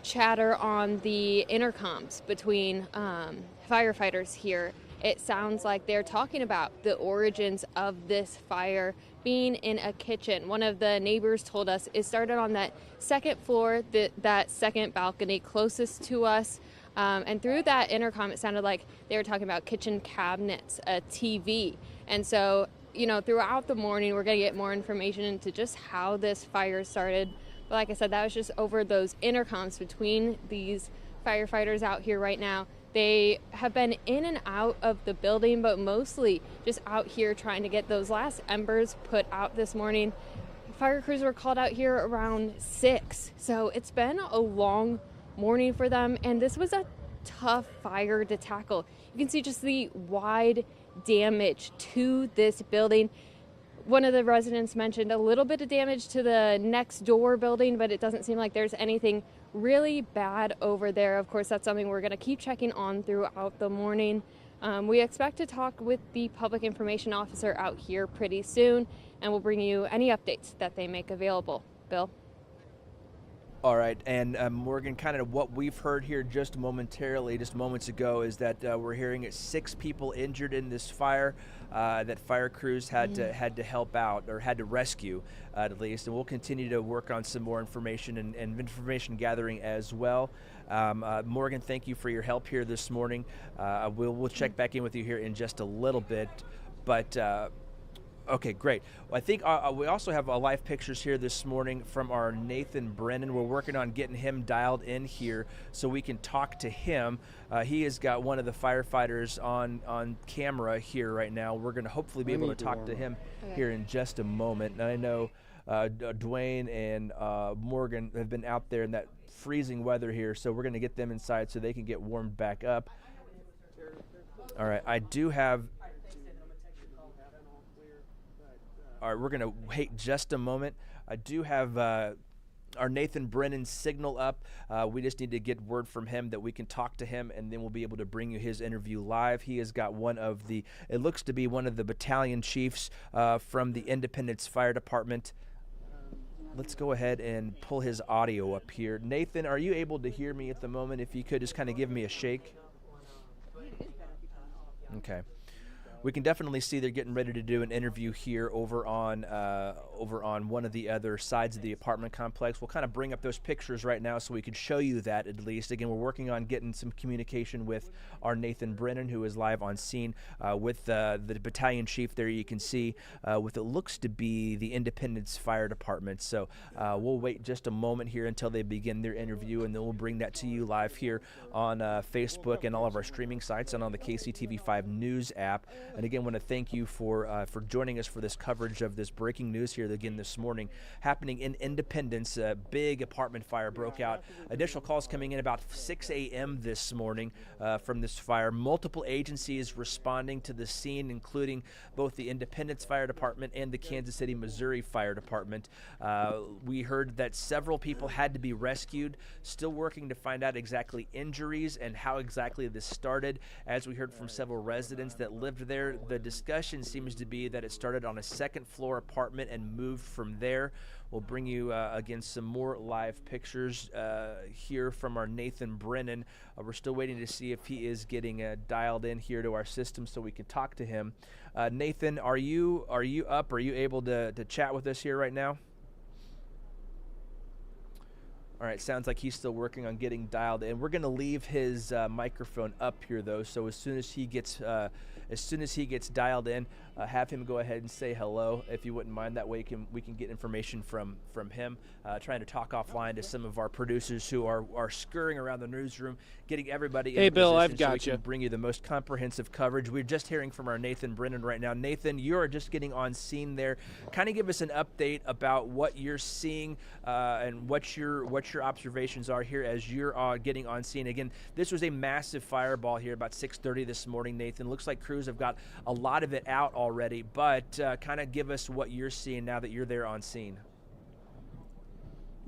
chatter on the intercoms between firefighters here. It sounds like they're talking about the origins of this fire being in a kitchen. One of the neighbors told us it started on that 2nd floor, that second balcony closest to us. And through that intercom, it sounded like they were talking about kitchen cabinets, a TV. And so, throughout the morning, we're going to get more information into just how this fire started. But like I said, that was just over those intercoms between these firefighters out here right now. They have been in and out of the building, but mostly just out here trying to get those last embers put out this morning. Fire crews were called out here around 6. So it's been a long morning for them, and this was a tough fire to tackle. You can see just the wide damage to this building. One of the residents mentioned a little bit of damage to the next door building, but it doesn't seem like there's anything really bad over there. Of course, that's something we're going to keep checking on throughout the morning. We expect to talk with the public information officer out here pretty soon, and we'll bring you any updates that they make available. Bill? All right, and Morgan, kind of what we've heard here just moments ago, is that we're hearing 6 people injured in this fire that fire crews had to help out, or had to rescue at least, and we'll continue to work on some more information and information gathering as well. Morgan, thank you for your help here this morning. We'll check back in with you here in just a little bit, but. Okay, great. Well, I think we also have live pictures here this morning from our Nathan Brennan. We're working on getting him dialed in here so we can talk to him. He has got one of the firefighters on camera here right now. We're going to hopefully be able to talk to him here in just a moment. And I know Dwayne and Morgan have been out there in that freezing weather here, so we're going to get them inside so they can get warmed back up. All right, I do have... All right, we're going to wait just a moment. I do have our Nathan Brennan signal up. We just need to get word from him that we can talk to him, and then we'll be able to bring you his interview live. He has got it looks to be one of the battalion chiefs from the Independence Fire Department. Let's go ahead and pull his audio up here. Nathan, are you able to hear me at the moment? If you could just kind of give me a shake. Okay. We can definitely see they're getting ready to do an interview here over on one of the other sides of the apartment complex. We'll kind of bring up those pictures right now so we can show you that at least. Again, we're working on getting some communication with our Nathan Brennan, who is live on scene with the battalion chief there. You can see with it looks to be the Independence Fire Department. So we'll wait just a moment here until they begin their interview, and then we'll bring that to you live here on Facebook and all of our streaming sites and on the KCTV5 News app. And again, I want to thank you for joining us for this coverage of this breaking news here again this morning. Happening in Independence, a big apartment fire broke out. Initial calls coming in about 6 a.m. this morning from this fire. Multiple agencies responding to the scene, including both the Independence Fire Department and the Kansas City, Missouri Fire Department. We heard that several people had to be rescued. Still working to find out exactly injuries and how exactly this started. As we heard from several residents that lived there, the discussion seems to be that it started on a second-floor apartment and moved from there. We'll bring you, again, some more live pictures here from our Nathan Brennan. We're still waiting to see if he is getting dialed in here to our system so we can talk to him. Nathan, are you up? Are you able to chat with us here right now? All right, sounds like he's still working on getting dialed in. We're going to leave his microphone up here, though, so as soon as he gets dialed in, have him go ahead and say hello, if you wouldn't mind. That way we can get information from him. Trying to talk offline to some of our producers who are scurrying around the newsroom, getting everybody in Bill, position I've got so we can bring you the most comprehensive coverage. We're just hearing from our Nathan Brennan right now. Nathan, you are just getting on scene there. Kind of give us an update about what you're seeing and what your observations are here as you're getting on scene. Again, this was a massive fireball here about 6:30 this morning, Nathan. Looks like crews have got a lot of it out already, but kind of give us what you're seeing now that you're there on scene.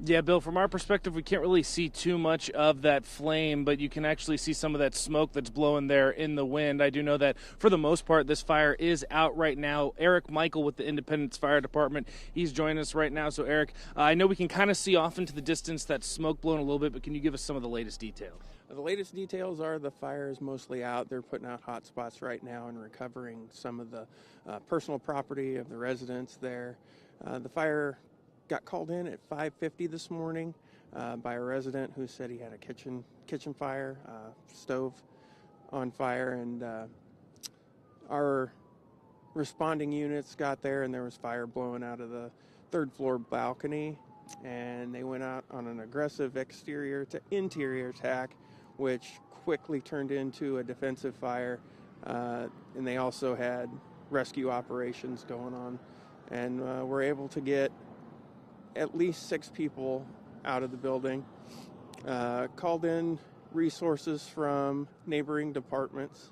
Yeah, Bill, from our perspective, we can't really see too much of that flame, but you can actually see some of that smoke that's blowing there in the wind. I do know that, for the most part, this fire is out right now. Eric Michael with the Independence Fire Department, he's joining us right now. So, Eric, I know we can kind of see off into the distance that smoke blowing a little bit, but can you give us some of the latest details? The latest details are the fire is mostly out. They're putting out hot spots right now and recovering some of the personal property of the residents there. The fire got called in at 5:50 this morning by a resident who said he had a kitchen fire, stove on fire, and our responding units got there, and there was fire blowing out of the third floor balcony, and they went out on an aggressive exterior to interior attack, which quickly turned into a defensive fire, and they also had rescue operations going on, and were able to get at least 6 people out of the building. called in resources from neighboring departments,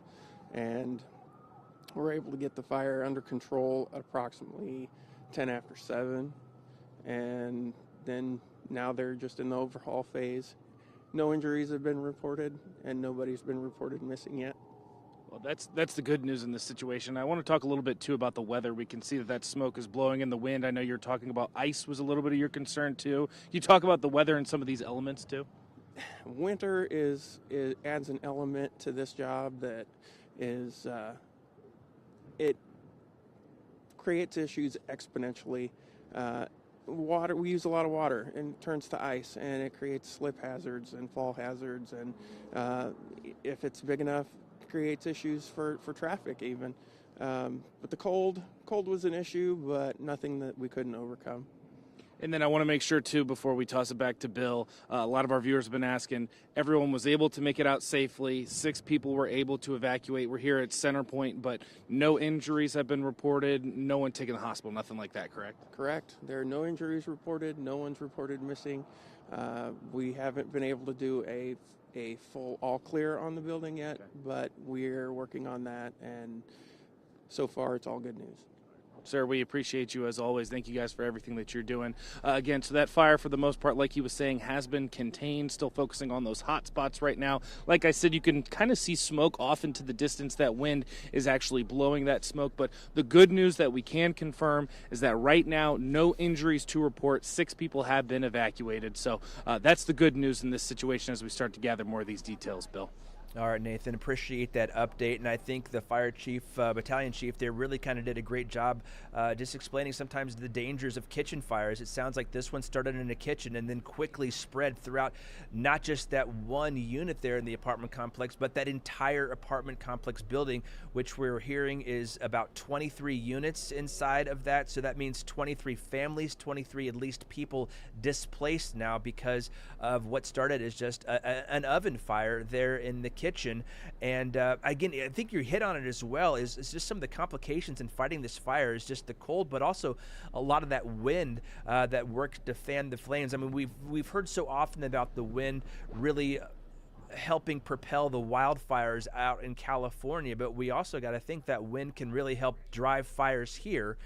and were able to get the fire under control at approximately 10 after 7. And then now they're just in the overhaul phase. No injuries have been reported, and nobody's been reported missing yet. Well, that's the good news in this situation. I want to talk a little bit, too, about the weather. We can see that smoke is blowing in the wind. I know you're talking about ice was a little bit of your concern, too. You talk about the weather and some of these elements, too? Winter adds an element to this job that is, it creates issues exponentially. Water, we use a lot of water, and it turns to ice, and it creates slip hazards and fall hazards, and if it's big enough, creates issues for traffic even. But the cold was an issue, but nothing that we couldn't overcome. And then I want to make sure, too, before we toss it back to Bill, a lot of our viewers have been asking, everyone was able to make it out safely. 6 people were able to evacuate. We're here at Center Point, but no injuries have been reported. No one taken to the hospital, nothing like that, correct? Correct. There are no injuries reported. No one's reported missing. We haven't been able to do a full all clear on the building yet, but we're working on that, and so far it's all good news. Sir, we appreciate you as always. Thank you guys for everything that you're doing. Again, so that fire, for the most part, like he was saying, has been contained, still focusing on those hot spots right now. Like I said, you can kind of see smoke off into the distance. That wind is actually blowing that smoke. But the good news that we can confirm is that right now, no injuries to report. 6 people have been evacuated. So that's the good news in this situation as we start to gather more of these details, Bill. All right, Nathan, appreciate that update, and I think the fire chief, battalion chief there really kind of did a great job just explaining sometimes the dangers of kitchen fires. It sounds like this one started in a kitchen and then quickly spread throughout not just that one unit there in the apartment complex, but that entire apartment complex building, which we're hearing is about 23 units inside of that. So that means 23 families, 23 at least people displaced now because of what started as just an oven fire there in the kitchen. And again, I think you hit on it as well, is just some of the complications in fighting this fire is just the cold, but also a lot of that wind that worked to fan the flames. I mean, we've heard so often about the wind really helping propel the wildfires out in California, but we also got to think that wind can really help drive fires here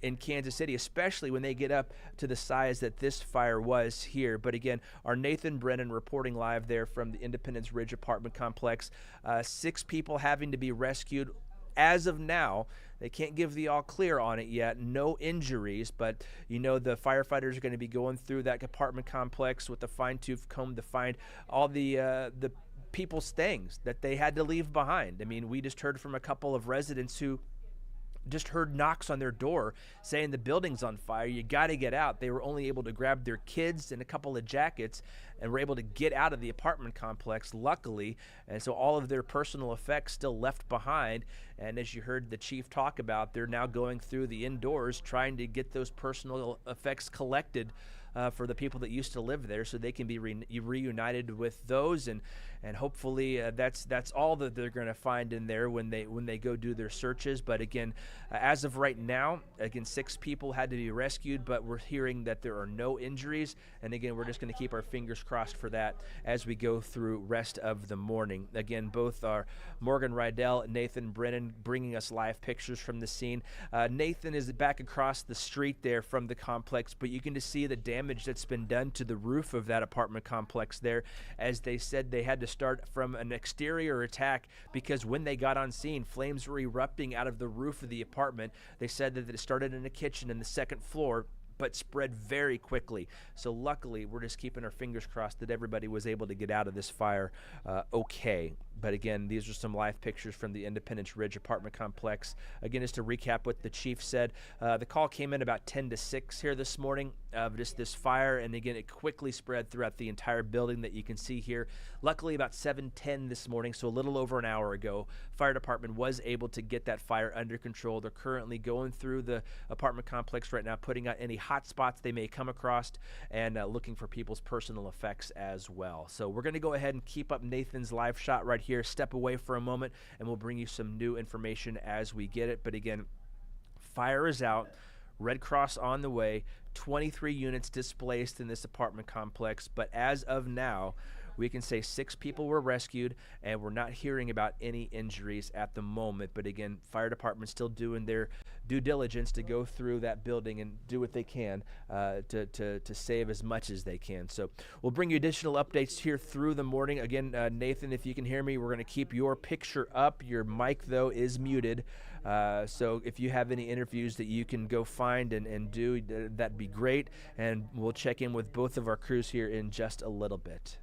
in Kansas City, especially when they get up to the size that this fire was here. But again, our Nathan Brennan reporting live there from the Independence Ridge apartment complex. 6 people having to be rescued. As of now, they can't give the all clear on it yet. No injuries, but you know the firefighters are going to be going through that apartment complex with a fine-tooth comb to find all the people's things that they had to leave behind. I mean, we just heard from a couple of residents who just heard knocks on their door saying the building's on fire, you got to get out. They were only able to grab their kids and a couple of jackets and were able to get out of the apartment complex, luckily. And so all of their personal effects still left behind. And as you heard the chief talk about, they're now going through the indoors trying to get those personal effects collected for the people that used to live there, so they can be reunited with those, and hopefully that's all that they're going to find in there when they go do their searches. But again, as of right now, again 6 people had to be rescued, but we're hearing that there are no injuries. And again, we're just going to keep our fingers crossed for that as we go through rest of the morning. Again, both are Morgan Riddell and Nathan Brennan bringing us live pictures from the scene. Nathan is back across the street there from the complex, but you can just see the damage that's been done to the roof of that apartment complex there. As they said, they had to start from an exterior attack because when they got on scene, flames were erupting out of the roof of the apartment. They said that it started in a kitchen in the 2nd floor, but spread very quickly. So luckily, we're just keeping our fingers crossed that everybody was able to get out of this fire okay. But again, these are some live pictures from the Independence Ridge apartment complex. Again, just to recap what the chief said, the call came in about 10 to 6 here this morning of just this fire. And again, it quickly spread throughout the entire building that you can see here. Luckily, about 7:10 this morning, so a little over an hour ago, fire department was able to get that fire under control. They're currently going through the apartment complex right now, putting out any hot spots they may come across and looking for people's personal effects as well. So we're going to go ahead and keep up Nathan's live shot right here. Step away for a moment, and we'll bring you some new information as we get it. But again, fire is out. Red Cross on the way, 23 units displaced in this apartment complex, but as of now, we can say 6 people were rescued, and we're not hearing about any injuries at the moment. But again, fire department still doing their due diligence to go through that building and do what they can to save as much as they can. So we'll bring you additional updates here through the morning. Again, Nathan, if you can hear me, we're going to keep your picture up. Your mic, though, is muted. So if you have any interviews that you can go find and do, that'd be great. And we'll check in with both of our crews here in just a little bit.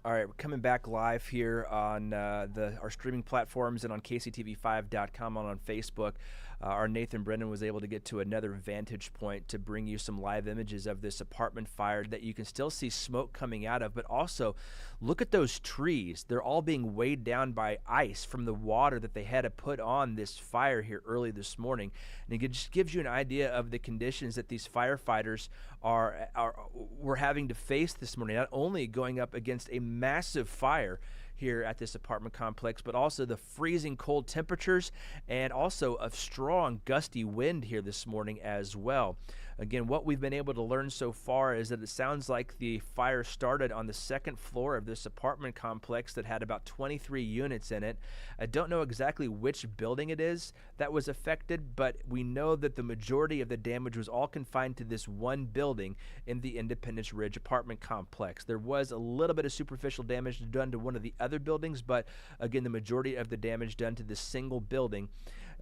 All right, we're coming back live here on our streaming platforms and on KCTV5.com and on Facebook. Our Nathan Brennan was able to get to another vantage point to bring you some live images of this apartment fire that you can still see smoke coming out of, but also look at those trees. They're all being weighed down by ice from the water that they had to put on this fire here early this morning. And it just gives you an idea of the conditions that these firefighters were having to face this morning, not only going up against a massive fire here at this apartment complex, but also the freezing cold temperatures and also a strong gusty wind here this morning as well. Again, what we've been able to learn so far is that it sounds like the fire started on the second floor of this apartment complex that had about 23 units in it. I don't know exactly which building it is that was affected, but we know that the majority of the damage was all confined to this one building in the Independence Ridge apartment complex. There was a little bit of superficial damage done to one of the other buildings, but again, the majority of the damage done to this single building.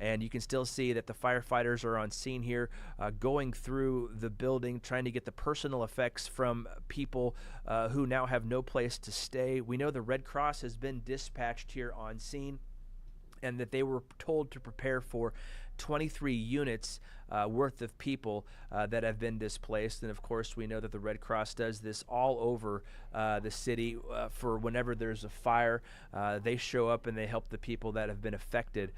And you can still see that the firefighters are on scene here, going through the building, trying to get the personal effects from people who now have no place to stay. We know the Red Cross has been dispatched here on scene, and that they were told to prepare for 23 units worth of people that have been displaced. And of course, we know that the Red Cross does this all over the city for whenever there's a fire. They show up and they help the people that have been affected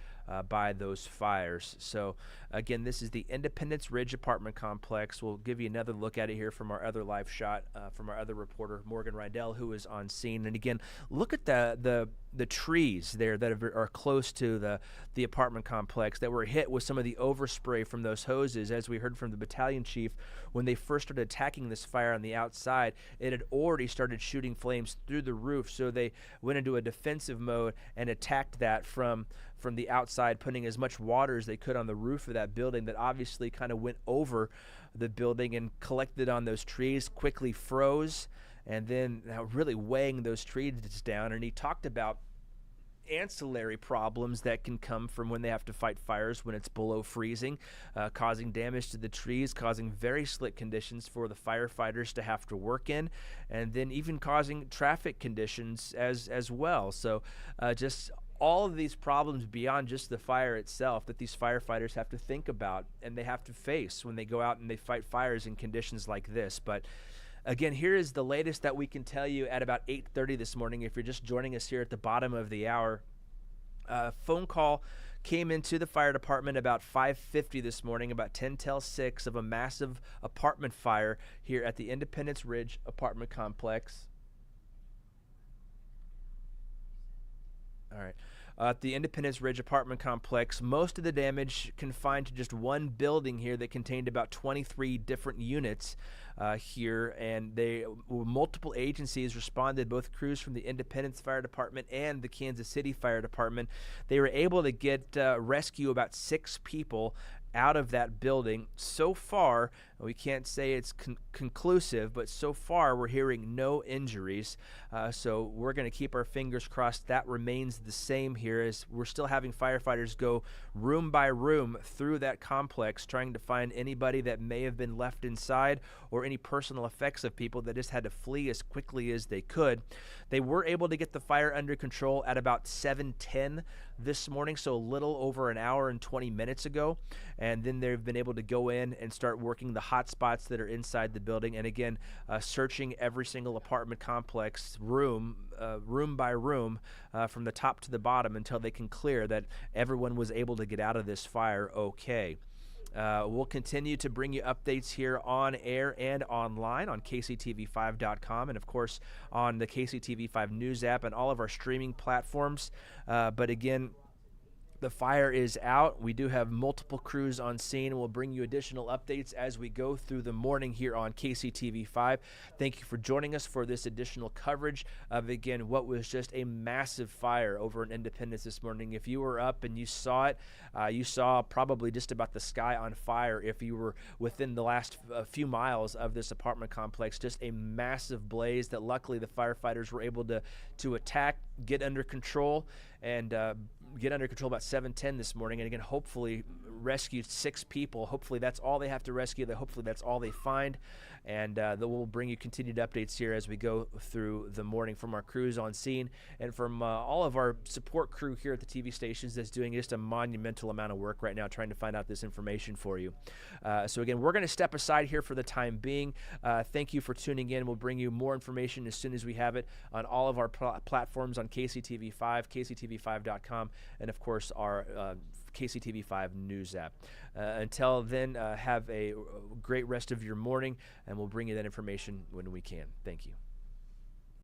by those fires. So again, this is the Independence Ridge apartment complex. We'll give you another look at it here from our other live shot from our other reporter, Morgan Riddell, who is on scene. And again, look at the trees there that are close to the apartment complex that were hit with some of the overspray from those hoses. As we heard from the battalion chief, when they first started attacking this fire on the outside, it had already started shooting flames through the roof. So they went into a defensive mode and attacked that from the outside, putting as much water as they could on the roof of that building that obviously kind of went over the building and collected on those trees, quickly froze, and then really weighing those trees down. And he talked about ancillary problems that can come from when they have to fight fires when it's below freezing, causing damage to the trees, causing very slick conditions for the firefighters to have to work in, and then even causing traffic conditions as well. So just all of these problems beyond just the fire itself that these firefighters have to think about and they have to face when they go out and they fight fires in conditions like this. But again, here is the latest that we can tell you at about 8:30 this morning. If you're just joining us here at the bottom of the hour, phone call came into the fire department about 5:50 this morning, about 10 till 6, of a massive apartment fire here at the Independence Ridge apartment complex. All right. At the Independence Ridge apartment complex, most of the damage confined to just one building here that contained about 23 different units here, and multiple agencies responded, both crews from the Independence Fire Department and the Kansas City Fire Department. They were able to rescue about 6 people out of that building. So far, we can't say it's conclusive, but so far we're hearing no injuries. So we're going to keep our fingers crossed that remains the same here, as we're still having firefighters go room by room through that complex, trying to find anybody that may have been left inside or any personal effects of people that just had to flee as quickly as they could. They were able to get the fire under control at about 7:10 this morning, so a little over an hour and 20 minutes ago. And then they've been able to go in and start working the hot spots that are inside the building. And again, searching every single apartment complex room by room, from the top to the bottom, until they can clear that everyone was able to get out of this fire okay. We'll continue to bring you updates here on air and online on KCTV5.com, and of course on the KCTV5 News app and all of our streaming platforms. But again, the fire is out. We do have multiple crews on scene, and we'll bring you additional updates as we go through the morning here on KCTV5. Thank you for joining us for this additional coverage of, again, what was just a massive fire over in Independence this morning. If you were up and you saw it, you saw probably just about the sky on fire. If you were within the last few miles of this apartment complex, just a massive blaze that luckily the firefighters were able to attack, get under control, and get under control about 7:10 this morning, and again, hopefully rescued 6 people. Hopefully that's all they have to rescue. Hopefully that's all they find, and we'll bring you continued updates here as we go through the morning from our crews on scene and from all of our support crew here at the TV stations that's doing just a monumental amount of work right now trying to find out this information for you. So again, we're going to step aside here for the time being. Thank you for tuning in. We'll bring you more information as soon as we have it on all of our platforms on KCTV5, KCTV5.com, and of course our KCTV5 News app. Until then, have a great rest of your morning, and we'll bring you that information when we can. Thank you.